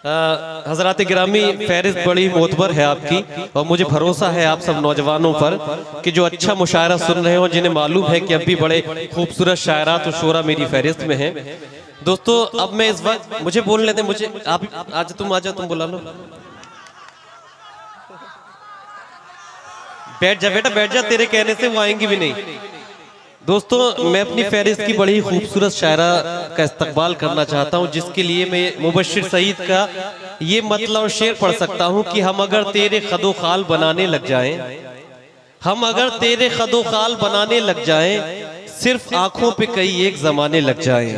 हजरात गिरामी, फहरिस्त बड़ी मोतबर है आपकी और मुझे भरोसा है आप सब नौजवानों पर कि जो अच्छा मुशायरा सुन रहे हो, जिन्हें मालूम है कि अब भी बड़े खूबसूरत शायरात और शोरा मेरी फहरिस्त में है। दोस्तों अब मैं इस वक्त मुझे बोलने दें, मुझे आप आज तुम आ जाओ, तुम बुला लो। बैठ जा बेटा, बैठ जा, तेरे कहने से वो आएंगी भी नहीं। दोस्तों मैं अपनी फहरिस्त की बड़ी खूबसूरत शायरा का इस्तकबाल करना चाहता हूँ, जिसके लिए मैं मुबश्शिर सईद का ये मतलब शेर पढ़ सकता हूँ कि हम अगर तेरे खदो खाल बनाने लग जाएं, हम अगर तेरे खदो खाल बनाने लग जाएं, सिर्फ आंखों पे कई एक जमाने लग जाएं,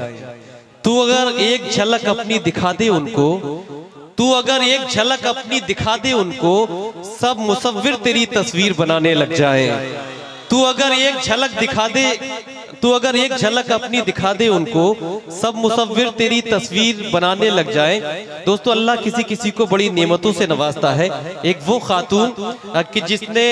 तू अगर एक झलक अपनी दिखा दे उनको, तू अगर एक झलक अपनी दिखा दे उनको, सब मुसव्विर तेरी तस्वीर बनाने लग जाएं, तू अगर एक झलक दिखा दे, तू अगर एक झलक अपनी दिखा दे उनको, सब मुसव्विर तेरी तस्वीर बनाने लग जाए। दोस्तों अल्लाह किसी किसी को बड़ी नेमतों से नवाजता है। एक वो खातून कि जिसने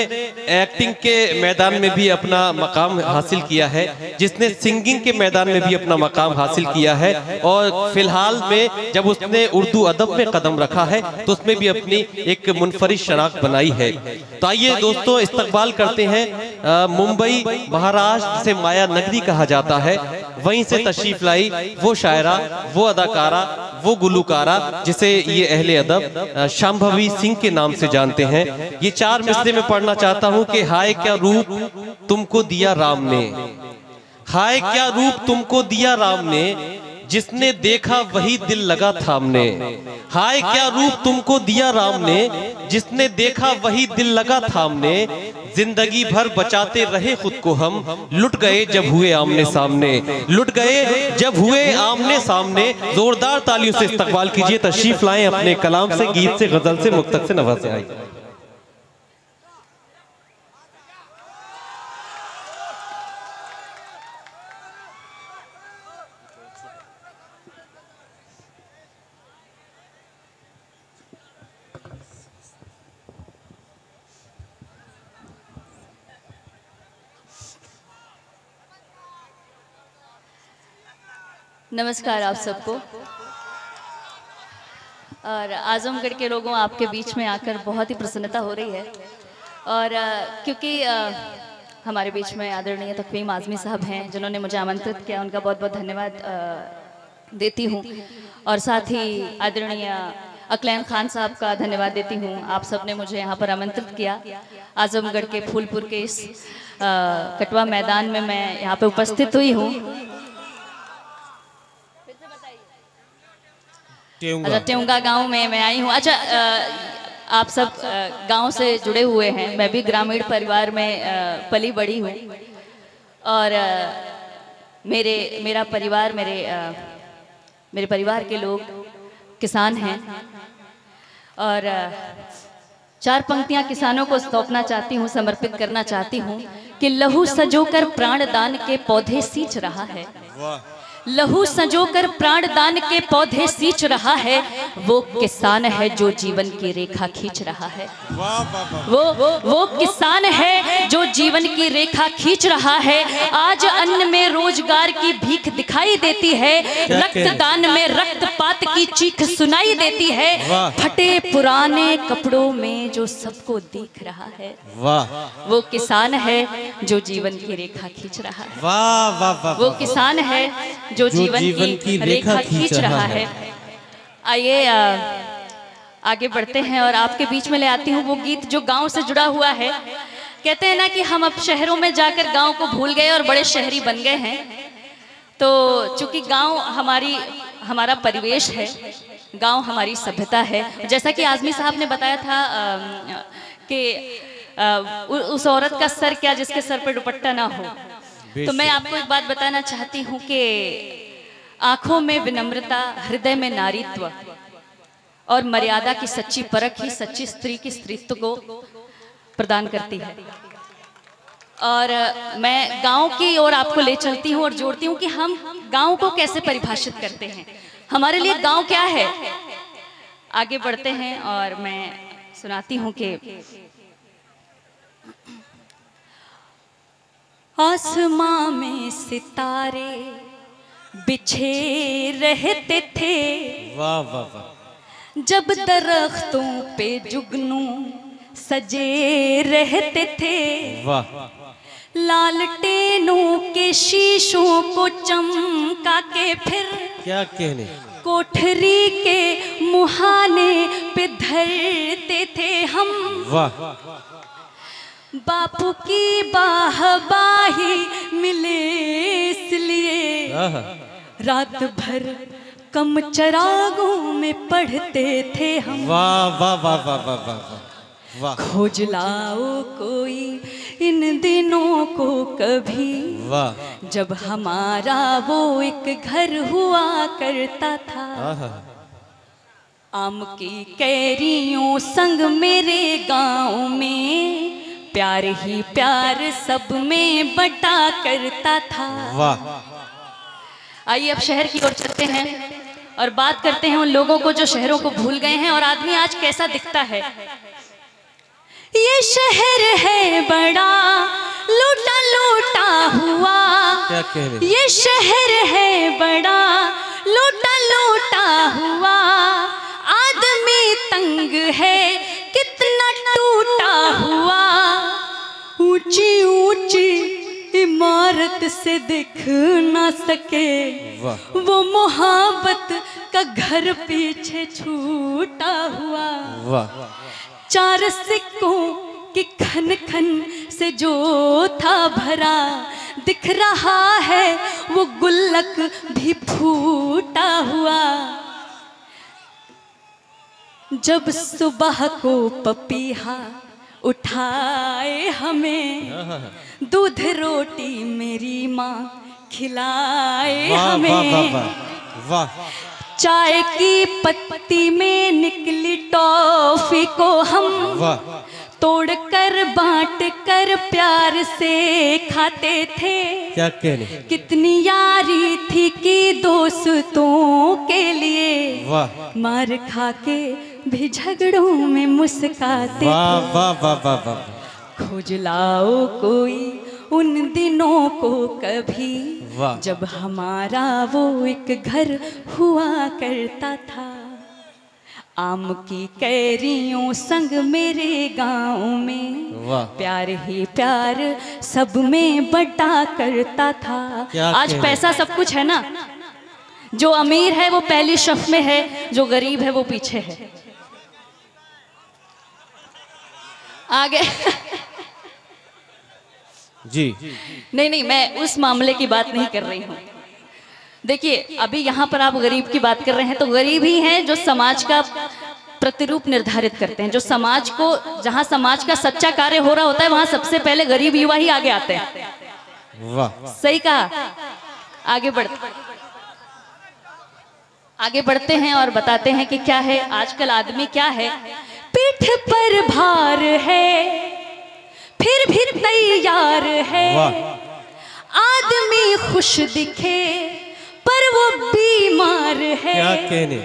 एक्टिंग के मैदान में भी अपना मकाम हासिल किया है, जिसने सिंगिंग के मैदान में भी अपना मकाम हासिल किया है, और फिलहाल में जब उसने उर्दू अदब में कदम रखा है तो उसमें भी अपनी एक मुनफरिद शनाख्त बनाई है। तो आइए दोस्तों इस्तकबाल करते हैं मुंबई महाराष्ट्र से माया नगरी कहा जाता है, वहीं से तशरीफ लाई वो शायरा, वो अदाकारा, वो गुलूकारा जिसे ये अहले अदब शांभवी सिंह के नाम से जानते हैं। ये चार मिसरे में पढ़ना चाहता हूँ कि हाय क्या रूप तुमको दिया राम ने, हाय क्या रूप तुमको दिया राम ने, जिसने देखा वही दिल लगा थामने, हाय क्या रूप तुमको दिया राम ने, जिसने देखा वही दिल लगा थामने, जिंदगी भर बचाते रहे खुद को हम, लुट गए जब हुए आमने सामने, लुट गए जब हुए आमने सामने। जोरदार तालियों से इस्तकबाल कीजिए, तशरीफ लाएं अपने कलाम से, गीत से, गजल से, मुक्तक से नवाज़ें। आई नमस्कार आप सबको। और आजमगढ़ के लोगों, आपके बीच में आकर बहुत ही प्रसन्नता हो रही है। और क्योंकि हमारे बीच में आदरणीय तकवीम आज़मी साहब हैं, जिन्होंने मुझे आमंत्रित किया, उनका बहुत बहुत धन्यवाद देती हूँ। और साथ ही आदरणीय अकलैन खान साहब का धन्यवाद देती हूँ। आप सब ने मुझे यहाँ पर आमंत्रित किया। आजमगढ़ के फूलपुर के इस कटवा मैदान में मैं यहाँ पे उपस्थित हुई हूँ। अच्छा, टेउंगा गांव में मैं आई हूँ। अच्छा, आप सब गांव से जुड़े हुए हैं, मैं भी ग्रामीण परिवार में पली बड़ी हूँ। और मेरा परिवार, मेरे परिवार के लोग किसान हैं। और चार पंक्तियां किसानों को सौंपना चाहती हूँ, समर्पित करना चाहती हूँ कि लहू सजोकर प्राणदान के पौधे सींच रहा है, लहू संजोकर प्राणदान के पौधे सींच रहा है, वो किसान है जो जीवन की रेखा खींच रहा है। वो किसान है जो जीवन की रेखा खींच रहा है। आज अन्न में रोजगार की भीख दिखाई देती है, रक्तदान में रक्तपात की चीख सुनाई देती है, फटे पुराने कपड़ों में जो सबको दिख रहा है, वो किसान है जो जीवन की रेखा खींच रहा है। वाह वाह वाह, वो किसान है जो जीवन की रेखा खींच रहा है। आइए आगे बढ़ते हैं और आपके बीच में ले आती हूँ वो गीत जो गांव से जुड़ा हुआ है। कहते हैं ना कि हम अब शहरों में जाकर गांव को भूल गए और बड़े शहरी बन गए हैं। तो चूंकि गांव हमारा परिवेश है, गांव हमारी सभ्यता है। जैसा कि आज़मी साहब ने बताया था कि उस औरत का सर क्या जिसके सर पर दुपट्टा ना हो। तो मैं आपको एक बात बताना चाहती हूँ कि आंखों में विनम्रता, हृदय में नारीत्व और मर्यादा की सच्ची परख ही सच्ची स्त्री की स्त्रीत्व को प्रदान करती है। और मैं गांव की ओर आपको ले चलती हूँ और जोड़ती हूँ कि हम गांव को कैसे परिभाषित करते हैं, हमारे लिए गांव क्या है। आगे बढ़ते हैं और मैं सुनाती हूँ कि आसमां में सितारे बिछे रहते थे, वाह वाह वाह, जब दरख्तों पे जुगनू सजे रहते थे, वाह, लालटेनों के शीशों को चमका के फिर क्या कहने, कोठरी के मुहाने पे धरते थे हम। वाह, बापू की बाहबाही मिले इसलिए रात भर कम चरागों में पढ़ते थे हम। वाह वाह वाह वाह वाह वाह वाह, खोज लाओ कोई इन दिनों को कभी, वाह, जब हमारा वो एक घर हुआ करता था। आम की कैरियों संग मेरे गांव में प्यार ही प्यार सब में बटा करता था। वाह। आइए अब शहर की ओर चलते हैं और बात करते हैं उन लोगों को जो शहरों को भूल गए हैं और आदमी आज कैसा दिखता है। ये शहर है बड़ा लूटा लूटा हुआ, क्या कह रहे? ये शहर है बड़ा लूटा लूटा हुआ, आदमी तंग है कितना टूटा हुआ, ऊंची ऊंची इमारत से दिख ना सके वो मोहब्बत का घर पीछे छूटा हुआ। वाह, चार सिक्कों की खन खन से जो था भरा, दिख रहा है वो गुल्लक भी फूटा हुआ। जब सुबह को पपीहा उठाए हमें, दूध रोटी मेरी माँ खिलाए हमें। वाह वाह वाह, चाय की पत्ती में निकली टॉफी को हम तोड़ कर बांट कर प्यार से खाते थे। क्या कहने, कितनी यारी थी कि दोस्तों के लिए, वाह, मार खा के भी झगड़ों में मुस्काते वाह थे। वाह वाह वाह वाह, खोज लाओ कोई उन दिनों को कभी, वाह, जब हमारा वो एक घर हुआ करता था। आम की कैरियों संग मेरे गांव में वाह, प्यार ही प्यार सब में बटा करता था। आज पैसा सब कुछ है ना, जो अमीर है वो पहली शफ में है, जो गरीब है वो पीछे है। आगे जी नहीं, मैं उस मामले की बात नहीं कर रही हूँ। देखिए अभी यहाँ पर आप गरीब की बात कर रहे हैं, तो गरीब ही हैं जो समाज का प्रतिरूप निर्धारित करते हैं, जो समाज को, जहाँ समाज का सच्चा कार्य हो रहा होता है वहाँ सबसे पहले गरीब युवा ही आगे आते हैं। वाह, सही कहा। आगे बढ़ते हैं और बताते हैं कि क्या है आजकल आदमी, क्या है पीठ पर भार है फिर भी तैयार है, आदमी खुश दिखे पर वो बीमार है। क्या कहने,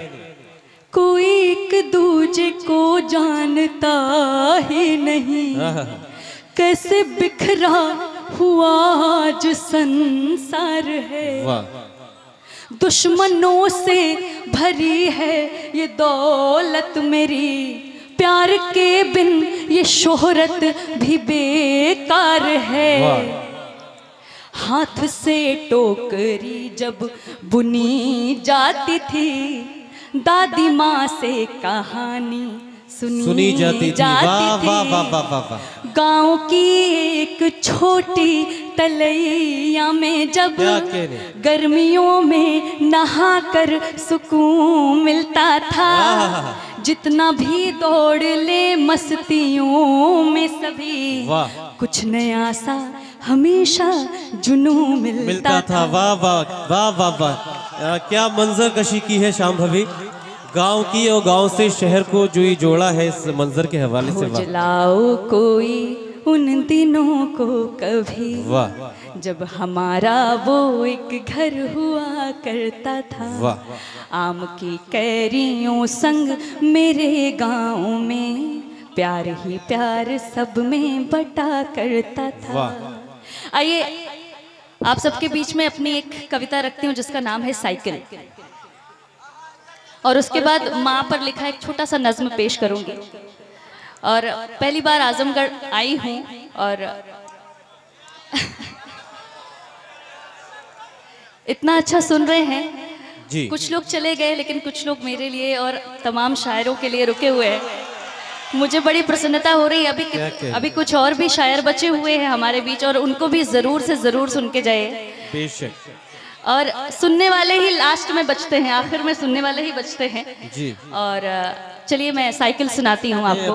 कोई एक दूजे को जानता ही नहीं, कैसे बिखरा हुआ आज संसार है। वाह, दुश्मनों से भरी है ये दौलत मेरी, प्यार के बिन ये शोहरत भी बेकार है। हाथ से टोकरी जब बुनी जाती थी, दादी माँ से कहानी सुनी जाती थी। गांव की एक छोटी तलैया में जब गर्मियों में नहाकर सुकून मिलता था, जितना भी दौड़ ले मस्तियों में सभी, कुछ नया सा हमेशा जुनून मिलता था। वाह वाह वाह वाह वाह, क्या मंजर कशी की है शाम भाभी, गांव की और गांव से शहर को जो ही जोड़ा है इस मंजर के हवाले से। खोज लाओ कोई उन दिनों को कभी, वाह, जब हमारा वो एक घर हुआ करता था। आम की कैरियों संग मेरे गांव में प्यार ही प्यार सब में बटा करता था। आइए आप सबके बीच में अपनी एक कविता रखती हूँ जिसका नाम है साइकिल। और उसके बाद माँ पर लिखा एक छोटा सा नज्म पेश करूंगी। और पहली बार आजमगढ़ आई हूँ और इतना अच्छा सुन रहे हैं जी। कुछ लोग चले गए लेकिन कुछ लोग मेरे लिए और तमाम शायरों के लिए रुके हुए हैं। मुझे बड़ी प्रसन्नता हो रही है। अभी कुछ और भी शायर बचे हुए हैं हमारे बीच और उनको भी जरूर से जरूर सुन के जाए। बेशक। और सुनने वाले ही लास्ट में बचते हैं, आखिर में सुनने वाले ही बचते हैं जी। और चलिए मैं साइकिल सुनाती हूँ आपको।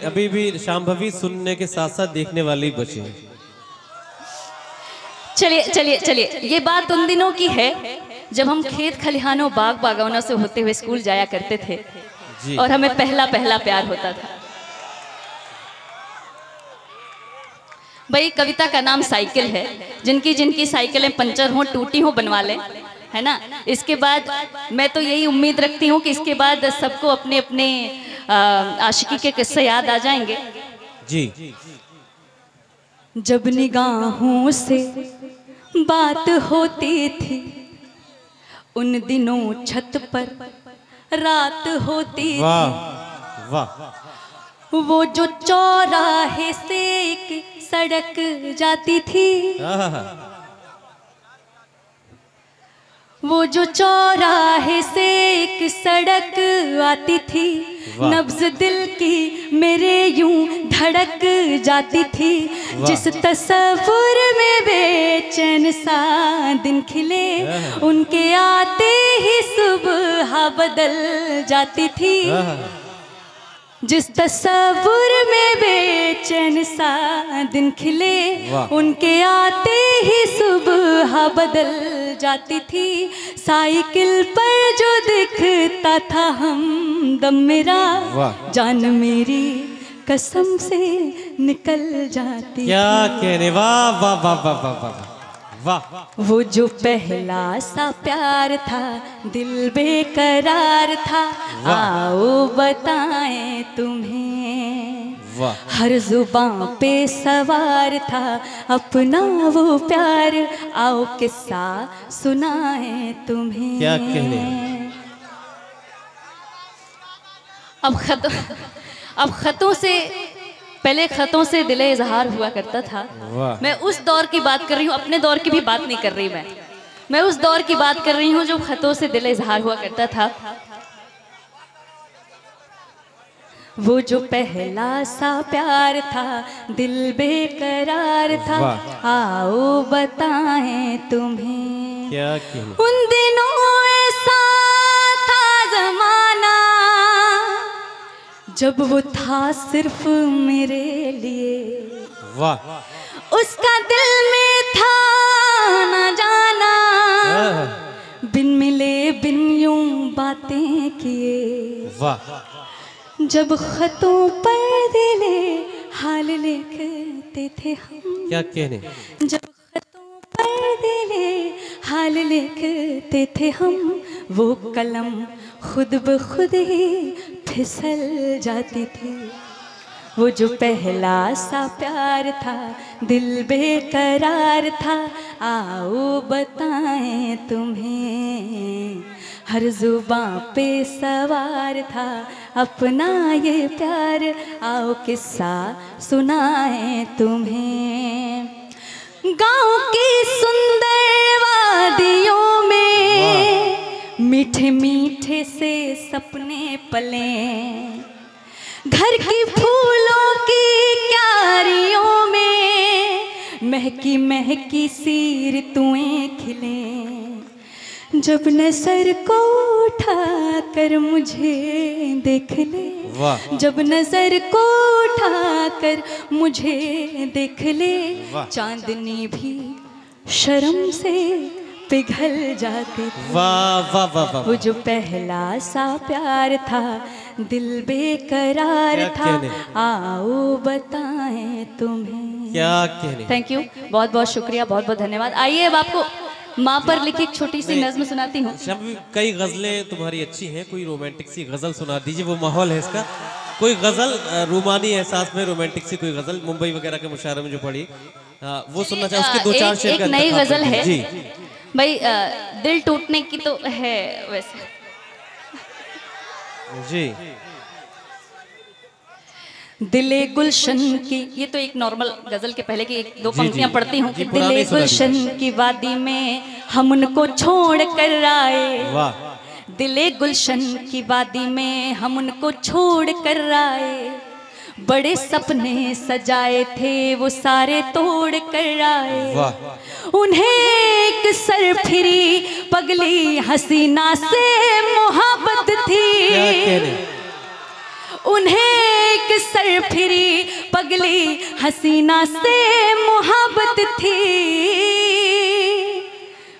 अभी भी शांभवी सुनने के साथ साथ देखने वाले ही बचे हैं। चलिए चलिए चलिए, ये बात उन दिनों की है जब हम खेत खलिहानों बाग बागानों से होते हुए स्कूल जाया करते थे जी। और हमें पहला पहला प्यार होता था। भाई कविता का नाम साइकिल है। जिनकी जिनकी साइकिलें पंचर हो टूटी हो बनवा लें, है ना। इसके बाद मैं तो यही उम्मीद रखती हूँ कि इसके बाद सबको अपने अपने आशिकी के किस्से याद आ जाएंगे जी। जब निगाहों से बात होती थी उन दिनों छत पर रात होती थी। वाह वाह। वो जो चौराहे से एक सड़क जाती थी, वो जो चौराहे से एक सड़क आती थी, नब्ज दिल की मेरे यूं धड़क जाती थी। जिस तस्वुर में बेचैन सा दिन खिले उनके आते ही सुबह बदल जाती थी। जिस तस्वुर में बेचैन सा दिन खिले उनके आते ही सुबह बदल जाती थी। साइकिल पर जो दिखता था हम दम मेरा जान मेरी कसम से निकल जाती। क्या कहने, वाह वाह वाह वाह वाह वाह वाह। वो जो पहला सा प्यार था दिल बेकरार था, आओ बताएं तुम्हें। हर जुबां पे सवार था अपना वो प्यार, आओ किस्सा सुनाएं तुम्हें। क्या कहने। अब खतों से पहले खतों से दिले इजहार हुआ करता था। मैं उस दौर की बात कर रही हूँ, अपने दौर की भी बात नहीं कर रही मैं उस दौर की बात कर रही हूँ जो खतों से दिले इजहार हुआ करता था। वो जो पहला सा प्यार था दिल बेकरार था, आओ बताएं तुम्हें। क्या कहने। उन दिनों ऐसा था जमाना जब वो था सिर्फ मेरे लिए। वाह। उसका दिल में था न जाना, बिन मिले बिन यूं बातें किए। वाह। जब खतों पर दिले हाल लिखते थे हम। क्या कहने। जब खतों पर दिले हाल लिखते थे हम, वो कलम खुद ब खुद ही फिसल जाती थी। वो जो पहला सा प्यार था दिल बेकरार था, आओ बताएं तुम्हें। हर जुबां पे सवार था अपना ये प्यार, आओ किस्सा सुनाएं तुम्हें। गाँव की सुंदर वादियों में मीठे मीठे से सपने पले, घर की फूलों की क्यारियों में महकी महकी सी ऋतुएं खिले। जब नजर को उठा कर मुझे देख ले, जब नजर को उठा कर मुझे देख ले, चांदनी भी शर्म से पिघल जाती थी। वाह वाह वाह वाह। वो जो पहला सा प्यार था दिल बेकरार था, आओ बताएं तुम्हें। क्या कहने। थैंक यू, बहुत बहुत शुक्रिया, बहुत बहुत धन्यवाद। आइए अब आपको माँ पर लिखी एक छोटी सी नज्म सुनाती हूँ। कई गजलें तुम्हारी अच्छी हैं, कोई रोमांटिक सी गजल सुना दीजिए, वो माहौल है इसका। कोई गजल रूमानी एहसास में रोमांटिक सी कोई गजल मुंबई वगैरह के मुशायरे में जो पड़ी, वो सुनना चाहे। उसके दो चार शेर एक नई गजल है जी। भाई, दिल टूटने की तो है वैसे। जी। दिले गुलशन की, ये तो एक नॉर्मल गजल के पहले की एक दो जी, पंक्तियां जी। पढ़ती हूँ जी, कि पुरानी दिले सुना गुलशन की वादी में हम उनको छोड़ कर आए, वाह। दिले गुलशन की वादी में हम उनको छोड़ कर आए, बड़े सपने सजाए थे वो सारे तोड़ कर आए, वाह। उन्हें एक सरफिरी पगली हसीना से मोहब्बत थी, क्या कहने। उन्हें एक सरफिरी पगली हसीना से मोहब्बत थी,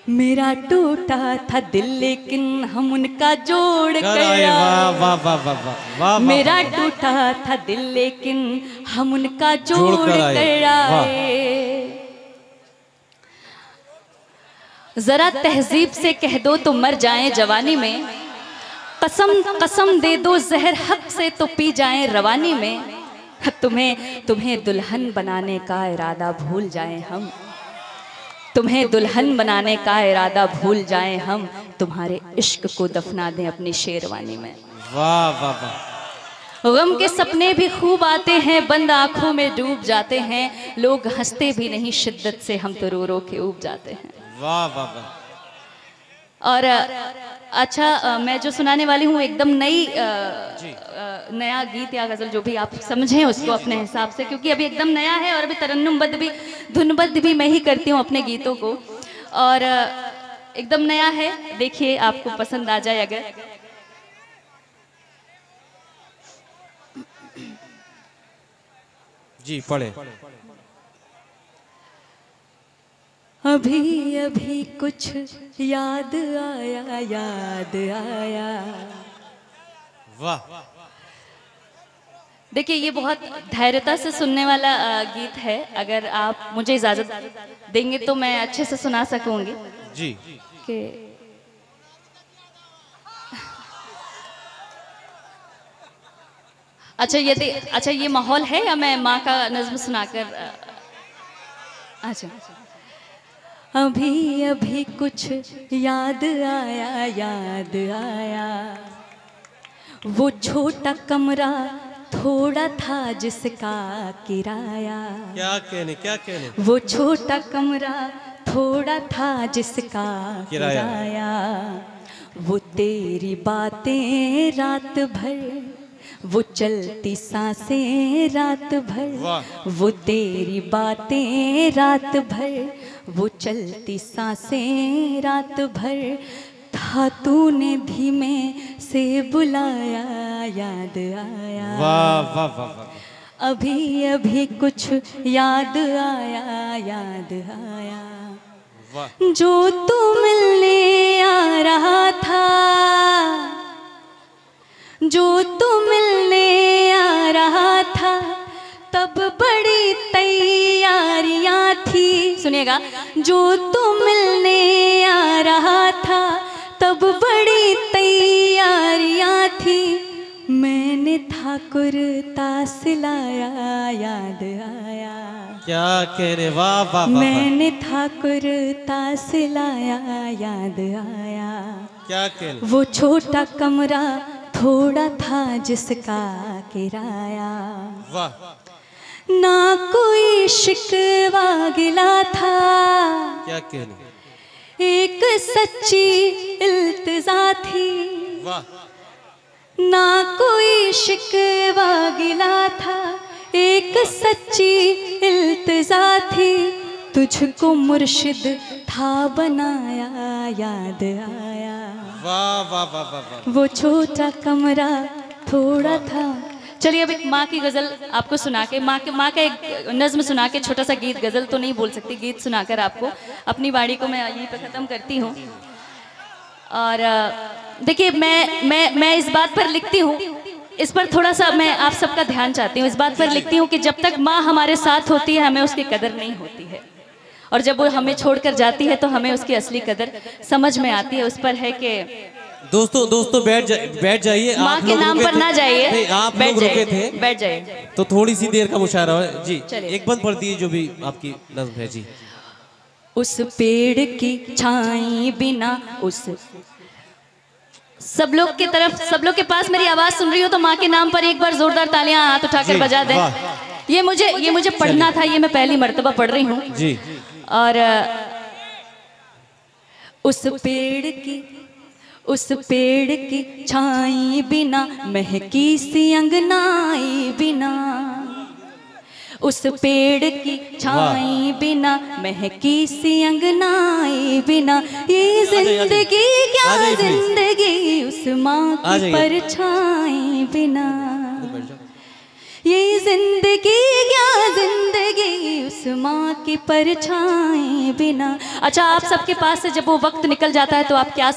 मेरा टूटा था दिल लेकिन हम उनका जोड़ कर आए, वाह वाह वाह वाह वाह वाह। मेरा टूटा था दिल लेकिन हम उनका जोड़ कर आए। जरा तहजीब से कह दो तो मर जाएं जवानी में, कसम कसम दे दो जहर हक से तो पी जाएं रवानी में, तुम्हें दुल्हन बनाने का इरादा भूल जाएं हम, तुम्हें दुल्हन बनाने का इरादा भूल जाएं हम, तुम्हारे इश्क को दफना दें अपनी शेरवानी में। वाह वाह वाह। गम के सपने भी खूब आते हैं, बंद आंखों में डूब जाते हैं, लोग हंसते भी नहीं शिद्दत से, हम तो रो रो के ऊब जाते हैं। वाह वाह वाह। और अच्छा, मैं जो सुनाने वाली हूँ एकदम नया गीत या गजल जो भी आप समझें उसको अपने हिसाब से, क्योंकि अभी एकदम नया है और अभी तरन्नुमबद्ध भी धुनबद्ध भी मैं ही करती हूँ अपने गीतों को, और एकदम नया है, देखिए आपको पसंद आ जाए अगर। जी पढ़े। अभी अभी कुछ याद आया, याद आया। वाह। देखिए ये बहुत धैर्यता से सुनने वाला गीत है, अगर आप मुझे इजाजत देंगे तो मैं अच्छे से सुना सकूंगी। जी। कि अच्छा ये माहौल है या मैं माँ का नज्म सुनाकर? अच्छा। अभी अभी कुछ याद आया, याद आया, वो छोटा कमरा थोड़ा था जिसका किराया, क्या कहने, क्या कहने। वो छोटा कमरा थोड़ा था जिसका किराया, वो तेरी बातें रात भर, वो चलती सांसें रात भर, वो तेरी बातें रात भर, वो चलती सांसें रात भर, था तूने धीमे से बुलाया, याद आया। वाह वाह वाह वाह। अभी अभी कुछ याद आया, याद आया, जो तू मिलने आ रहा था, जो तू मिलने आ रहा था, तब बड़ी तैयारियां थी। सुनिएगा, जो तू मिलने आ रहा था तब बड़ी तैयारियां थी, मैंने था कुर्ता सिलाया, याद आया। क्या कह रहे, वाह वाह वाह। मैंने था कुर्ता सिलाया, याद आया। क्या कह रहे। वो छोटा कमरा थोड़ा था जिसका किराया, वाह। ना कोई शिकवा गिला था, क्या कह रहे। एक सच्ची इल्तिजा थी, वाह। ना कोई शिकवा गिला था, एक सच्ची इल्तिजा थी, तुझको मुर्शिद था बनाया, याद आया। वाह वाह वाह वाह। वो छोटा कमरा थोड़ा था। चलिए अब एक माँ की गजल आपको सुना के, माँ का एक नज्म सुना के, छोटा सा गीत, गजल तो नहीं बोल सकती, गीत सुनाकर आपको अपनी वाणी को मैं यहीं पर ख़त्म करती हूँ। और देखिए मैं इस बात पर लिखती हूँ, इस पर थोड़ा सा मैं आप सबका ध्यान चाहती हूँ, इस बात पर लिखती हूँ कि जब तक माँ हमारे साथ होती है हमें उसकी कदर नहीं होती है, और जब वो हमें छोड़कर जाती है तो हमें उसकी असली कदर समझ में आती है। उस पर है कि दोस्तों बैठ जाइए। माँ के नाम पर ना जाइए, आप लोग रुके थे, बैठ जाइए, तो थोड़ी सी देर का मुशायरा है जी। चलिए। एक बंद पढ़ दिए जो भी आपकी नज़्म है जी। उस पेड़ की छाई बिना, उस सब लोग की तरफ, सब लोग के पास मेरी आवाज सुन रही हो तो माँ के नाम पर एक बार जोरदार तालियां हाथ उठाकर बजा दें। ये मुझे पढ़ना था, ये मैं पहली मर्तबा पढ़ रही हूँ जी। और उस पेड़ की छाई बिना, महकी सी अंगनाई बिना, उस पेड़ की छाई बिना, महकी सी अंगनाई बिना, ये जिंदगी क्या जिंदगी उस माँ की परछाई बिना, ये जिंदगी क्या जिंदगी उस माँ की परछाई बिना। अच्छा, आप सबके पास से जब वो वक्त निकल जाता है तो आप क्या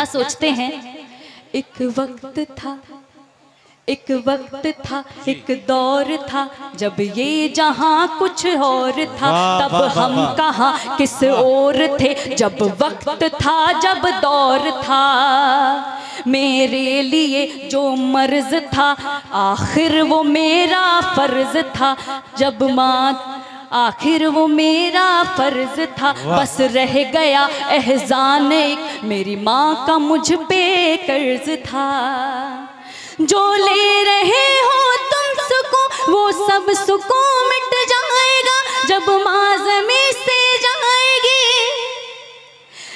सोचते हैं? एक वक्त था, एक दौर था, जब ये जहां कुछ और था, तब हम कहाँ किस ओर थे, जब वक्त था जब दौर था, मेरे लिए जो मर्ज था, आखिर वो मेरा फर्ज था, जब माँ आखिर वो मेरा फर्ज था, बस रह गया एहसान एक, मेरी माँ का मुझ पे कर्ज था, जो ले रहे हो तुम सुकून वो सब सुकून मिट जाएगा, जब माँ ज़मीं से जाएगी,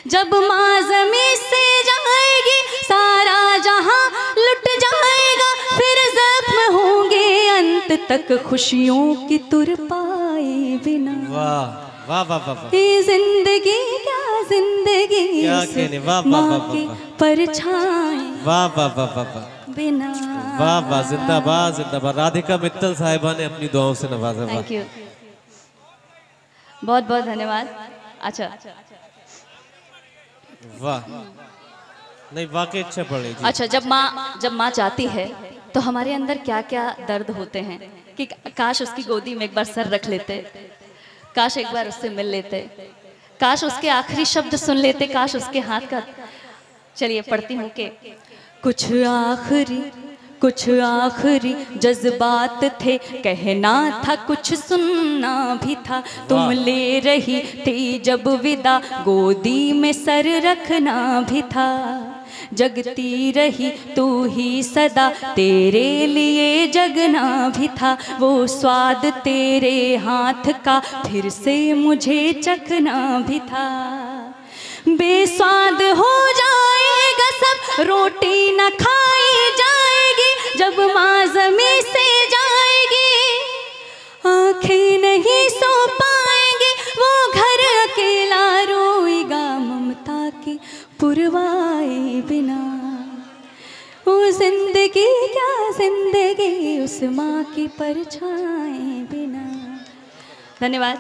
जब माँ ज़मीं से जाएगी, सारा जहां लुट जाएगा, फिर जख्म होंगे अंत तक खुशियों की तुरपाई बिना। वाह वाह वाह वाह, ये जिंदगी क्या जिंदगी माँ की परछाई, वाह वाह वाह वाह बिना। वाह वाह, जिंदाबाद जिंदाबाद। राधिका मित्तल साहिबा ने अपनी दुआओं से नवाजा। थैंक यू, बहुत बहुत धन्यवाद। अच्छा वाह, नहीं वाकई अच्छा पढ़े। अच्छा, जब माँ चाहती है तो हमारे अंदर क्या क्या दर्द होते हैं कि काश उसकी गोदी में एक बार सर रख लेते, काश एक बार उससे मिल लेते, काश उसके आखिरी शब्द सुन लेते, काश उसके हाथ का। चलिए पढ़ती हूँ कि कुछ आखिरी जज्बात थे, कहना था कुछ सुनना भी था, तुम ले रही थी जब विदा, गोदी में सर रखना भी था, जगती रही तू ही सदा, तेरे लिए जगना भी था, वो स्वाद तेरे हाथ का फिर से मुझे चखना भी था, बेस्वाद हो जाएगा सब, रोटी न खाई जाएगी, जब माँ ज़मीं से जाएगी, आँखें नहीं सो पाएंगी, वो घर अकेला रोएगा, ममता की पुरवाए बिना, वो जिंदगी क्या जिंदगी उस माँ की परछाई बिना। धन्यवाद।